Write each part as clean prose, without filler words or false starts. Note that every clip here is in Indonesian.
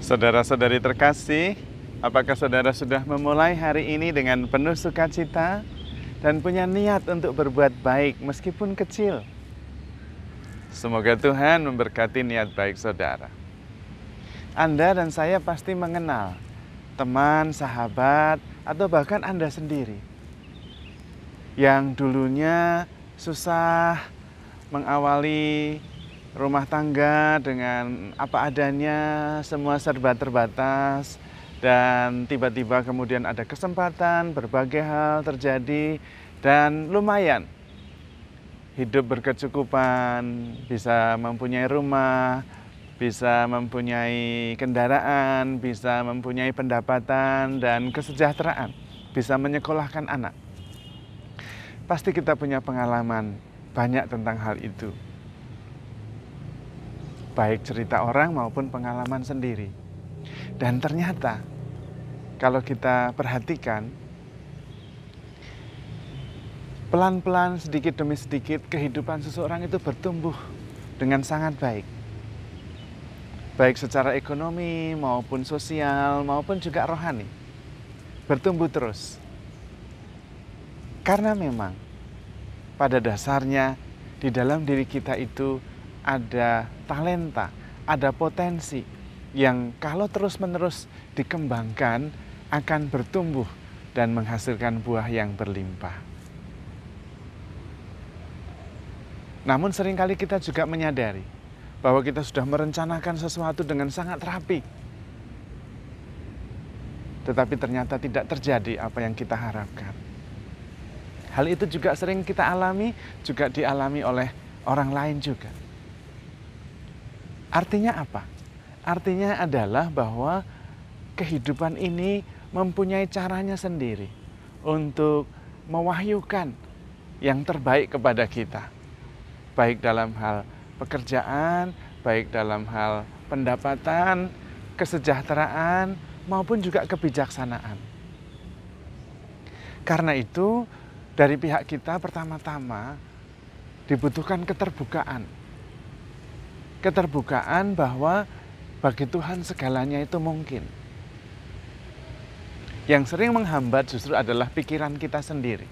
Saudara-saudari terkasih, apakah saudara sudah memulai hari ini dengan penuh sukacita dan punya niat untuk berbuat baik meskipun kecil? Semoga Tuhan memberkati niat baik saudara. Anda dan saya pasti mengenal teman, sahabat, atau bahkan Anda sendiri yang dulunya susah mengawali rumah tangga dengan apa adanya, semua serba terbatas, dan tiba-tiba kemudian ada kesempatan, berbagai hal terjadi, dan lumayan hidup berkecukupan, bisa mempunyai rumah, bisa mempunyai kendaraan, bisa mempunyai pendapatan dan kesejahteraan, bisa menyekolahkan anak. Pasti kita punya pengalaman banyak tentang hal itu. Baik cerita orang maupun pengalaman sendiri. Dan ternyata kalau kita perhatikan, pelan-pelan sedikit demi sedikit kehidupan seseorang itu bertumbuh dengan sangat baik. Baik secara ekonomi maupun sosial maupun juga rohani. Bertumbuh terus. Karena memang pada dasarnya di dalam diri kita itu ada talenta, ada potensi yang kalau terus-menerus dikembangkan akan bertumbuh dan menghasilkan buah yang berlimpah. Namun seringkali kita juga menyadari bahwa kita sudah merencanakan sesuatu dengan sangat rapi. Tetapi ternyata tidak terjadi apa yang kita harapkan. Hal itu juga sering kita alami, juga dialami oleh orang lain juga. Artinya apa? Artinya adalah bahwa kehidupan ini mempunyai caranya sendiri untuk mewahyukan yang terbaik kepada kita. Baik dalam hal pekerjaan, baik dalam hal pendapatan, kesejahteraan, maupun juga kebijaksanaan. Karena itu, dari pihak kita pertama-tama dibutuhkan keterbukaan. Keterbukaan bahwa bagi Tuhan segalanya itu mungkin. Yang sering menghambat justru adalah pikiran kita sendiri.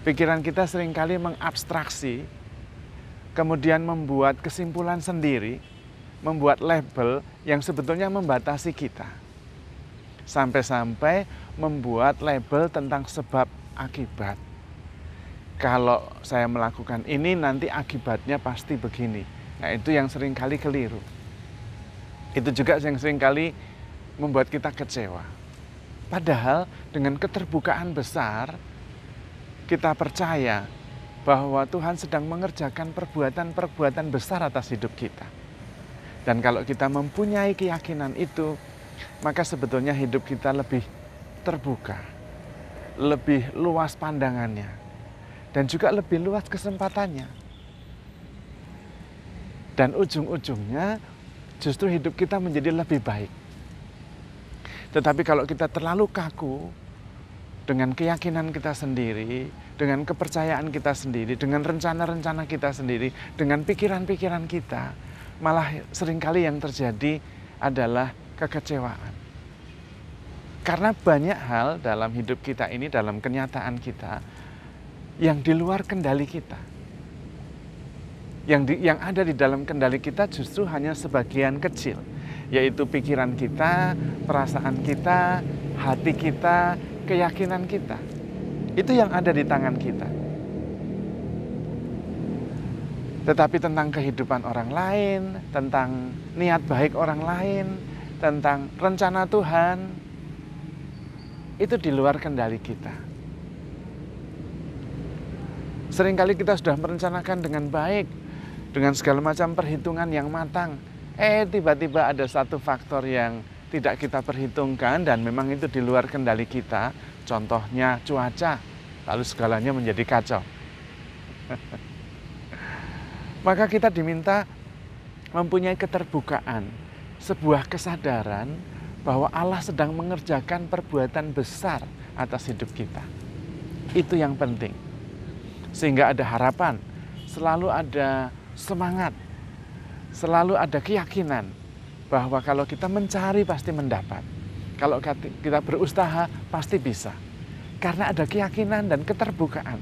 Pikiran kita seringkali mengabstraksi, kemudian membuat kesimpulan sendiri, membuat label yang sebetulnya membatasi kita. Sampai-sampai membuat label tentang sebab akibat. Kalau saya melakukan ini nanti akibatnya pasti begini. Nah, itu yang seringkali keliru. Itu juga yang seringkali membuat kita kecewa. Padahal dengan keterbukaan besar, kita percaya bahwa Tuhan sedang mengerjakan perbuatan-perbuatan besar atas hidup kita. Dan kalau kita mempunyai keyakinan itu, maka sebetulnya hidup kita lebih terbuka, lebih luas pandangannya, dan juga lebih luas kesempatannya. Dan ujung-ujungnya justru hidup kita menjadi lebih baik. Tetapi kalau kita terlalu kaku dengan keyakinan kita sendiri, dengan kepercayaan kita sendiri, dengan rencana-rencana kita sendiri, dengan pikiran-pikiran kita, malah seringkali yang terjadi adalah kekecewaan. Karena banyak hal dalam hidup kita ini, dalam kenyataan kita, yang di luar kendali kita. Yang ada di dalam kendali kita justru hanya sebagian kecil, yaitu pikiran kita, perasaan kita, hati kita, keyakinan kita. Itu yang ada di tangan kita. Tetapi tentang kehidupan orang lain, tentang niat baik orang lain, tentang rencana Tuhan, itu di luar kendali kita. Seringkali kita sudah merencanakan dengan baik, dengan segala macam perhitungan yang matang. Tiba-tiba ada satu faktor yang tidak kita perhitungkan dan memang itu di luar kendali kita. Contohnya cuaca, lalu segalanya menjadi kacau. Maka kita diminta mempunyai keterbukaan, sebuah kesadaran bahwa Allah sedang mengerjakan perbuatan besar atas hidup kita. Itu yang penting. Sehingga ada harapan, selalu ada semangat, selalu ada keyakinan bahwa kalau kita mencari pasti mendapat. Kalau kita berusaha pasti bisa. Karena ada keyakinan dan keterbukaan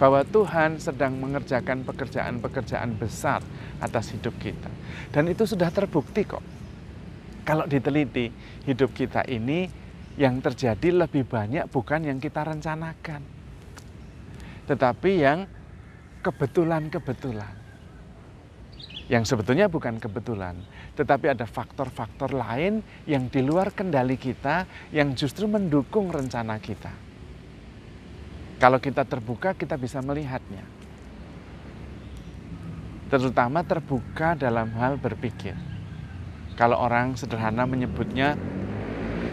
bahwa Tuhan sedang mengerjakan pekerjaan-pekerjaan besar atas hidup kita. Dan itu sudah terbukti kok. Kalau diteliti, hidup kita ini yang terjadi lebih banyak bukan yang kita rencanakan, tetapi yang kebetulan-kebetulan. Yang sebetulnya bukan kebetulan, tetapi ada faktor-faktor lain yang di luar kendali kita yang justru mendukung rencana kita. Kalau kita terbuka, kita bisa melihatnya. Terutama terbuka dalam hal berpikir. Kalau orang sederhana menyebutnya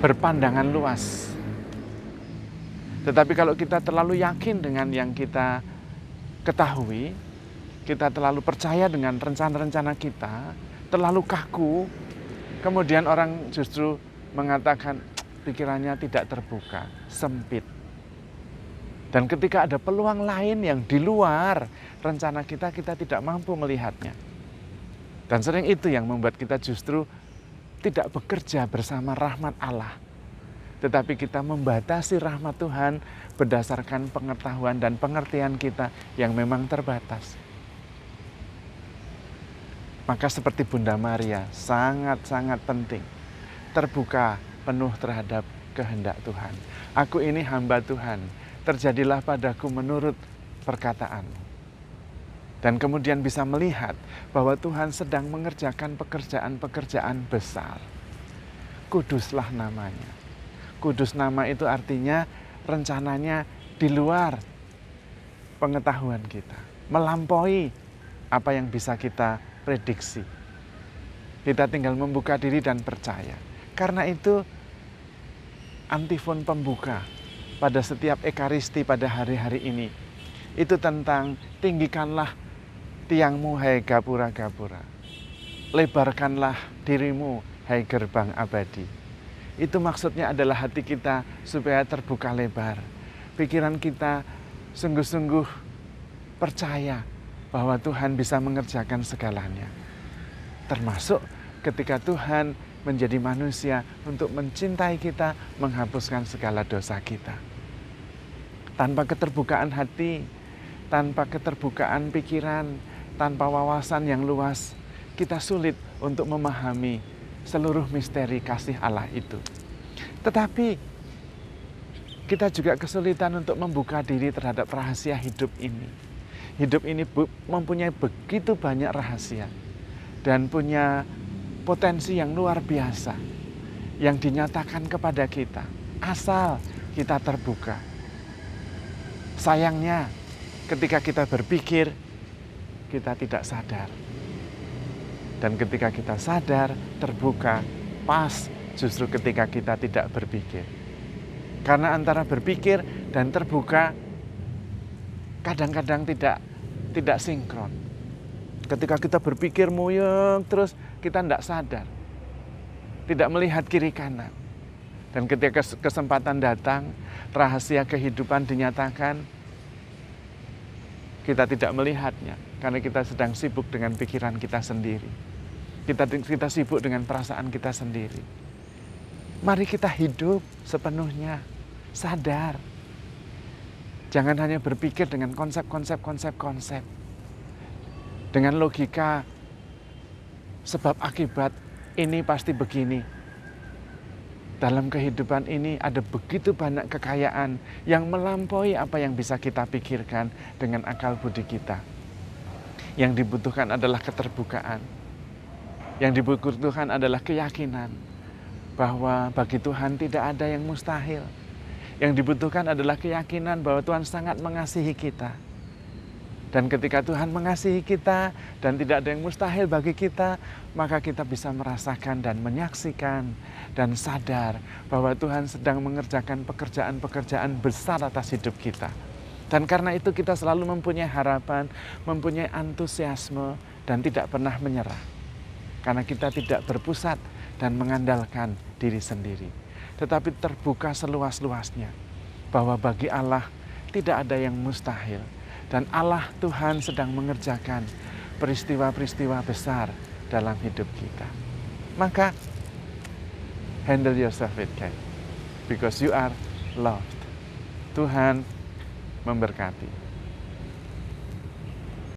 berpandangan luas. Tetapi kalau kita terlalu yakin dengan yang kita ketahui, kita terlalu percaya dengan rencana-rencana kita, terlalu kaku, kemudian orang justru mengatakan pikirannya tidak terbuka, sempit. Dan ketika ada peluang lain yang di luar rencana kita, kita tidak mampu melihatnya. Dan sering itu yang membuat kita justru tidak bekerja bersama rahmat Allah. Tetapi kita membatasi rahmat Tuhan berdasarkan pengetahuan dan pengertian kita yang memang terbatas. Maka seperti Bunda Maria, sangat-sangat penting terbuka penuh terhadap kehendak Tuhan. Aku ini hamba Tuhan, terjadilah padaku menurut perkataan. Dan kemudian bisa melihat bahwa Tuhan sedang mengerjakan pekerjaan-pekerjaan besar. Kuduslah namanya. Kudus nama itu artinya rencananya di luar pengetahuan kita, melampaui apa yang bisa kita prediksi. Kita tinggal membuka diri dan percaya. Karena itu antifon pembuka pada setiap ekaristi pada hari-hari ini itu tentang tinggikanlah tiangmu hai gapura-gapura. Lebarkanlah dirimu hai gerbang abadi. Itu maksudnya adalah hati kita supaya terbuka lebar. Pikiran kita sungguh-sungguh percaya bahwa Tuhan bisa mengerjakan segalanya. Termasuk ketika Tuhan menjadi manusia untuk mencintai kita, menghapuskan segala dosa kita. Tanpa keterbukaan hati, tanpa keterbukaan pikiran, tanpa wawasan yang luas, kita sulit untuk memahami seluruh misteri kasih Allah itu. Tetapi kita juga kesulitan untuk membuka diri terhadap rahasia hidup ini. Hidup ini mempunyai begitu banyak rahasia dan punya potensi yang luar biasa yang dinyatakan kepada kita asal kita terbuka. Sayangnya ketika kita berpikir, kita tidak sadar. Dan ketika kita sadar, terbuka, pas justru ketika kita tidak berpikir. Karena antara berpikir dan terbuka kadang-kadang tidak sinkron. Ketika kita berpikir muyeng terus kita tidak sadar. Tidak melihat kiri kanan. Dan ketika kesempatan datang, rahasia kehidupan dinyatakan, kita tidak melihatnya. Karena kita sedang sibuk dengan pikiran kita sendiri. Kita sibuk dengan perasaan kita sendiri. Mari kita hidup sepenuhnya, sadar. Jangan hanya berpikir dengan konsep. Dengan logika sebab akibat ini pasti begini. Dalam kehidupan ini ada begitu banyak kekayaan yang melampaui apa yang bisa kita pikirkan dengan akal budi kita. Yang dibutuhkan adalah keterbukaan. Yang dibutuhkan adalah keyakinan bahwa bagi Tuhan tidak ada yang mustahil. Yang dibutuhkan adalah keyakinan bahwa Tuhan sangat mengasihi kita. Dan ketika Tuhan mengasihi kita dan tidak ada yang mustahil bagi kita, maka kita bisa merasakan dan menyaksikan dan sadar bahwa Tuhan sedang mengerjakan pekerjaan-pekerjaan besar atas hidup kita. Dan karena itu kita selalu mempunyai harapan, mempunyai antusiasme dan tidak pernah menyerah. Karena kita tidak berpusat dan mengandalkan diri sendiri. Tetapi terbuka seluas-luasnya bahwa bagi Allah tidak ada yang mustahil. Dan Allah Tuhan sedang mengerjakan peristiwa-peristiwa besar dalam hidup kita. maka handle yourself with care. Because you are loved. Tuhan memberkati.